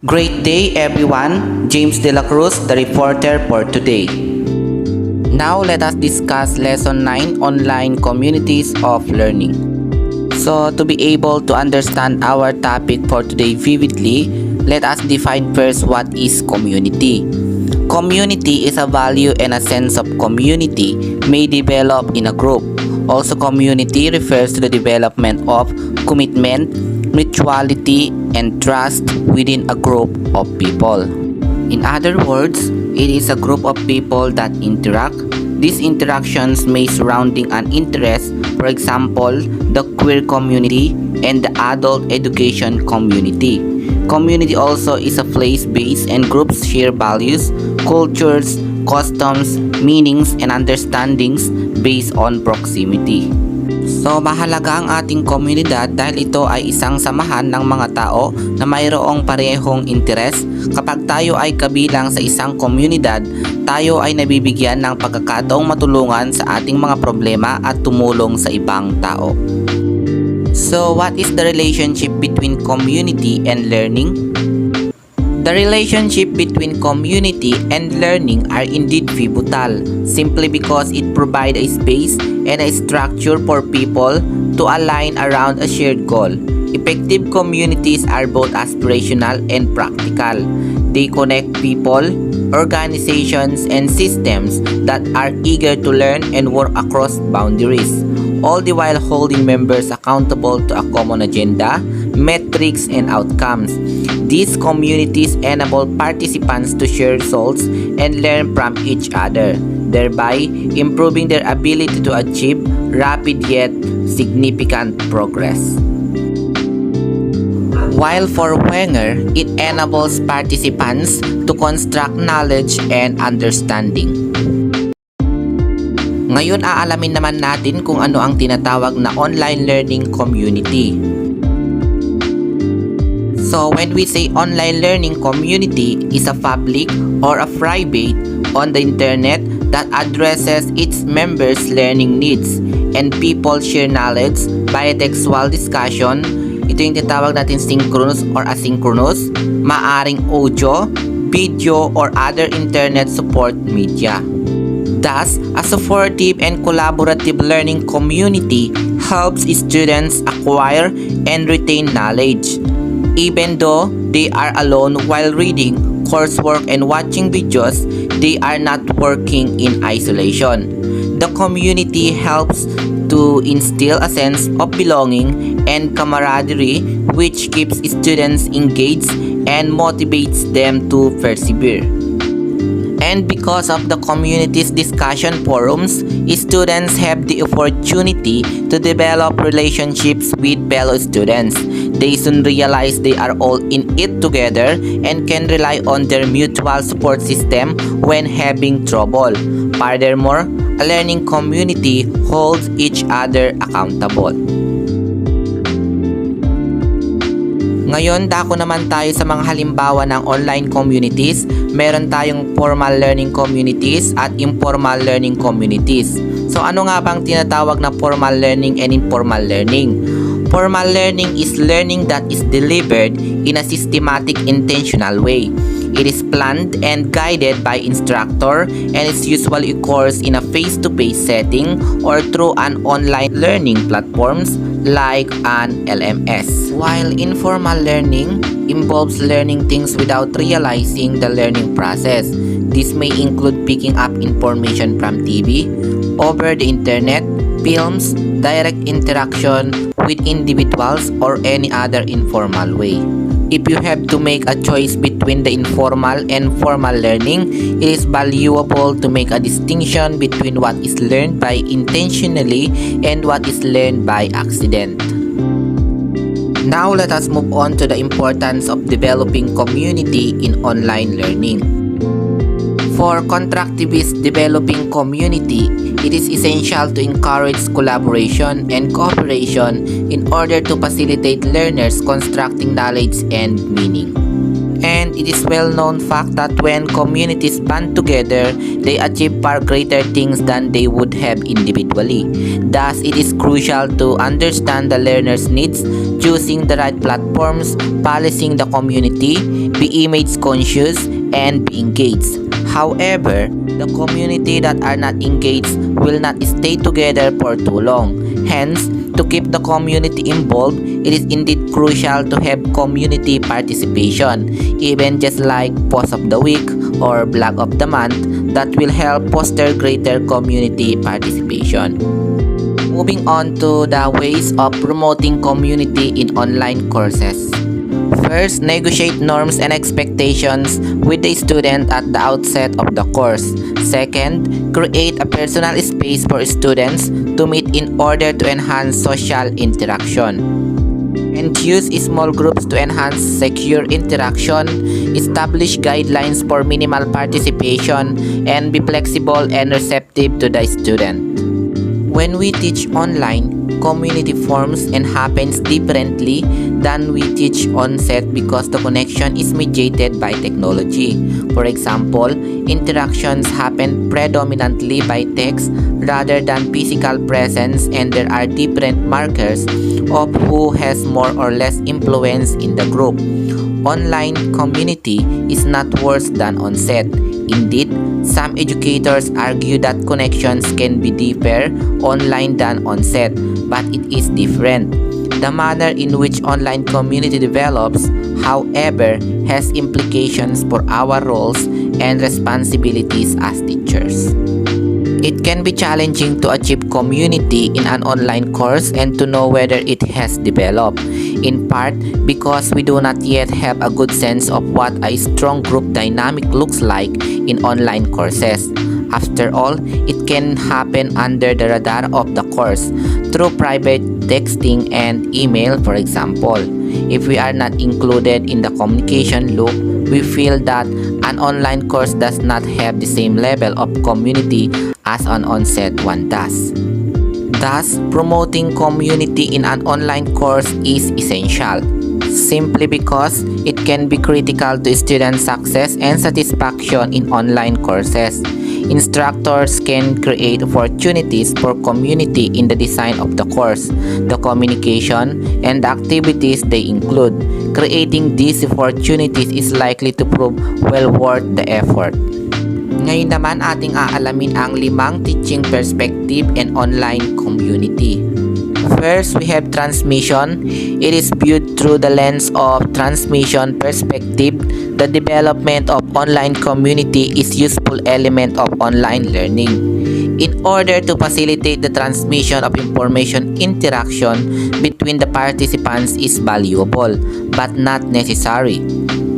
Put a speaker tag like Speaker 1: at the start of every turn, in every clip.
Speaker 1: Great day everyone, James De La Cruz, the reporter for today. Now let us discuss Lesson 9, Online Communities of Learning. So to be able to understand our topic for today vividly, let us define first what is community. Community is a value and a sense of community may develop in a group. Also, community refers to the development of commitment, mutuality, and trust within a group of people. In other words, it is a group of people that interact. These interactions may surrounding an interest, for example, the queer community and the adult education community. Community also is a place-based and groups share values, cultures, customs, meanings, and understandings based on proximity. So mahalaga ang ating komunidad dahil ito ay isang samahan ng mga tao na mayroong parehong interes. Kapag tayo ay kabilang sa isang komunidad, tayo ay nabibigyan ng pagkakataong matulungan sa ating mga problema at tumulong sa ibang tao. So what is the relationship between community and learning? The relationship between community and learning are indeed pivotal, simply because it provides a space and a structure for people to align around a shared goal. Effective communities are both aspirational and practical. They connect people, organizations, and systems that are eager to learn and work across boundaries, all the while holding members accountable to a common agenda, metrics, and outcomes. These communities enable participants to share results and learn from each other, thereby improving their ability to achieve rapid yet significant progress. While for Wenger, it enables participants to construct knowledge and understanding. Ngayon aalamin naman natin kung ano ang tinatawag na online learning community. So when we say online learning community is a public or a private on the internet that addresses its members' learning needs and people share knowledge by textual discussion. Ito yung tinatawag natin synchronous or asynchronous, maaring audio, video, or other internet support media. Thus, a supportive and collaborative learning community helps students acquire and retain knowledge. Even though they are alone while reading coursework and watching videos, they are not working in isolation. The community helps to instill a sense of belonging and camaraderie, which keeps students engaged and motivates them to persevere. And because of the community's discussion forums, students have the opportunity to develop relationships with fellow students. They soon realize they are all in it together and can rely on their mutual support system when having trouble. Furthermore, a learning community holds each other accountable. Ngayon, dako naman tayo sa mga halimbawa ng online communities. Meron tayong formal learning communities at informal learning communities. So ano nga bang tinatawag na formal learning and informal learning? Formal learning is learning that is delivered in a systematic, intentional way. It is planned and guided by instructor and it usually occurs in a face-to-face setting or through an online learning platforms like an LMS. While informal learning involves learning things without realizing the learning process. This may include picking up information from TV, over the internet, films, direct interaction with individuals, or any other informal way. If you have to make a choice between the informal and formal learning, it is valuable to make a distinction between what is learned by intentionally and what is learned by accident. Now let us move on to the importance of developing community in online learning. For constructivist developing community, it is essential to encourage collaboration and cooperation in order to facilitate learners constructing knowledge and meaning. And And it is well-known fact that when communities band together, they achieve far greater things than they would have individually. Thus, it is crucial to understand the learner's needs, choosing the right platforms, policing the community, be image conscious, and be engaged. However, the community that are not engaged will not stay together for too long. Hence, to keep the community involved, it is indeed crucial to have community participation, even just like post of the week or blog of the month, that will help foster greater community participation. Moving on to the ways of promoting community in online courses. First, negotiate norms and expectations with the student at the outset of the course. Second, create a personal space for students to meet in order to enhance social interaction. And use small groups to enhance secure interaction. Establish guidelines for minimal participation and be flexible and receptive to the student. When we teach online, community forms and happens differently than we teach on-set because the connection is mediated by technology. For example, interactions happen predominantly by text rather than physical presence, and there are different markers of who has more or less influence in the group. Online community is not worse than on-set. Indeed, some educators argue that connections can be deeper online than on-set, but it is different. The manner in which online community develops, however, has implications for our roles and responsibilities as teachers. It can be challenging to achieve community in an online course and to know whether it has developed, in part because we do not yet have a good sense of what a strong group dynamic looks like in online courses. After all, it can happen under the radar of the course through private texting and email, for example. If we are not included in the communication loop, we feel that an online course does not have the same level of community as an on-set one does. Thus, promoting community in an online course is essential, simply because it can be critical to student success and satisfaction in online courses. Instructors can create opportunities for community in the design of the course, the communication, and the activities they include. Creating these opportunities is likely to prove well worth the effort. Ngayon naman ating aalamin ang 5 teaching perspective and online community. First, we have transmission. It is viewed through the lens of transmission perspective. The development of online community is useful element of online learning. In order to facilitate the transmission of information, interaction between the participants is valuable, but not necessary.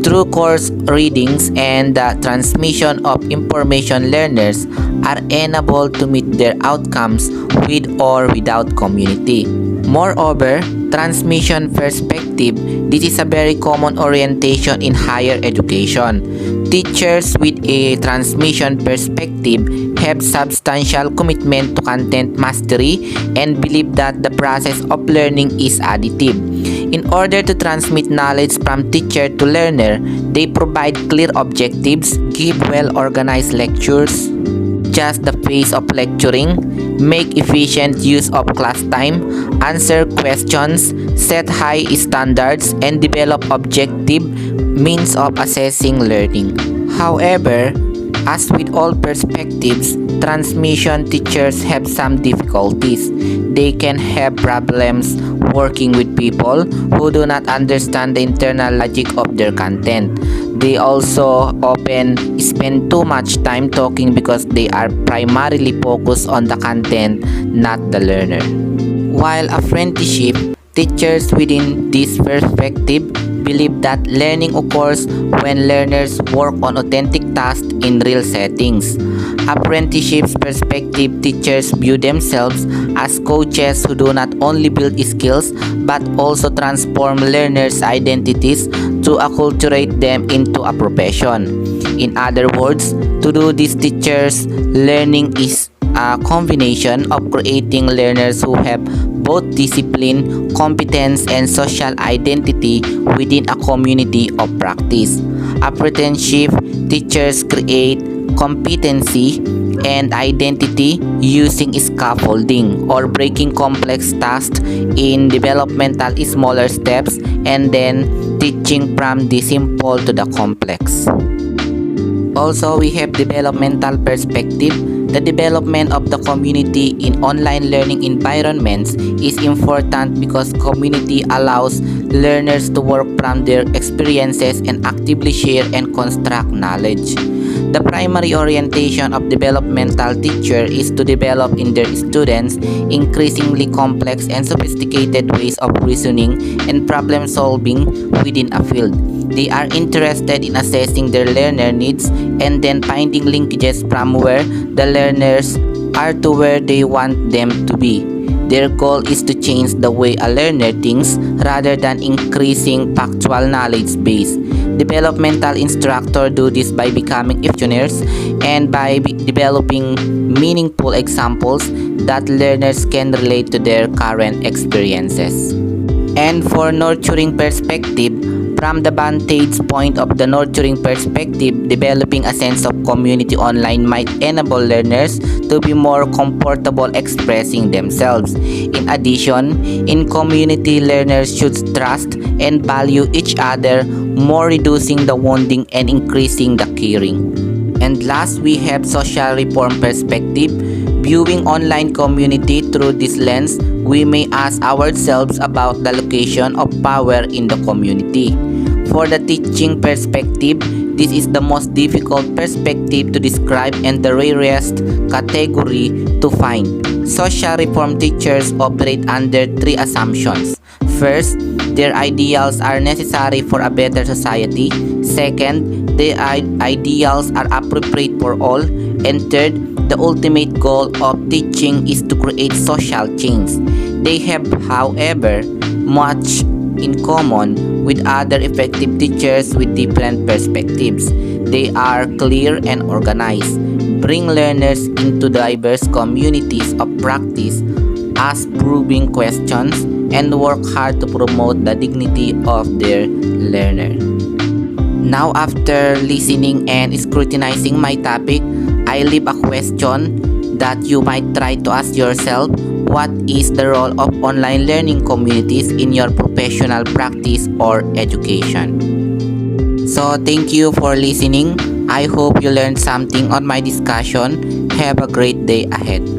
Speaker 1: Through course readings and the transmission of information, learners are enabled to meet their outcomes with or without community. Moreover, transmission perspective, this is a very common orientation in higher education. Teachers with a transmission perspective have substantial commitment to content mastery and believe that the process of learning is additive. In order to transmit knowledge from teacher to learner, they provide clear objectives, give well-organized lectures, adjust the pace of lecturing, make efficient use of class time, answer questions, set high standards, and develop objective means of assessing learning. However, as with all perspectives, transmission teachers have some difficulties. They can have problems working with people who do not understand the internal logic of their content. They also often spend too much time talking because they are primarily focused on the content, not the learner. While apprenticeship, teachers within this perspective believe that learning occurs when learners work on authentic tasks in real settings. Apprenticeship's perspective, teachers view themselves as coaches who do not only build skills but also transform learners' identities to acculturate them into a profession. In other words, to do this, teachers' learning is a combination of creating learners who have both discipline, competence, and social identity within a community of practice. apprenticeship, teachers create competency and identity using scaffolding or breaking complex tasks in developmental smaller steps and then teaching from the simple to the complex. Also, we have developmental perspective. The development of the community in online learning environments is important because community allows learners to work from their experiences and actively share and construct knowledge. The primary orientation of developmental teacher is to develop in their students increasingly complex and sophisticated ways of reasoning and problem solving within a field. They are interested in assessing their learner needs and then finding linkages from where the learners are to where they want them to be. Their goal is to change the way a learner thinks rather than increasing factual knowledge base. Developmental instructors do this by becoming pioneers and by developing meaningful examples that learners can relate to their current experiences. And for nurturing perspective, from the vantage point of the nurturing perspective, developing a sense of community online might enable learners to be more comfortable expressing themselves. In addition, in community, learners should trust and value each other, more reducing the wounding and increasing the caring. And last, we have social reform perspective. Viewing online community through this lens, we may ask ourselves about the location of power in the community. For the teaching perspective, this is the most difficult perspective to describe and the rarest category to find. Social reform teachers operate under three assumptions. First, their ideals are necessary for a better society. Second, their ideals are appropriate for all. And third, the ultimate goal of teaching is to create social change. They have, however, much in common with other effective teachers with different perspectives. They are clear and organized, bring learners into diverse communities of practice, ask probing questions, and work hard to promote the dignity of their learner. Now, after listening and scrutinizing my topic, I leave a question that you might try to ask yourself. What is the role of online learning communities in your professional practice or education? So, thank you for listening. I hope you learned something on my discussion. Have a great day ahead.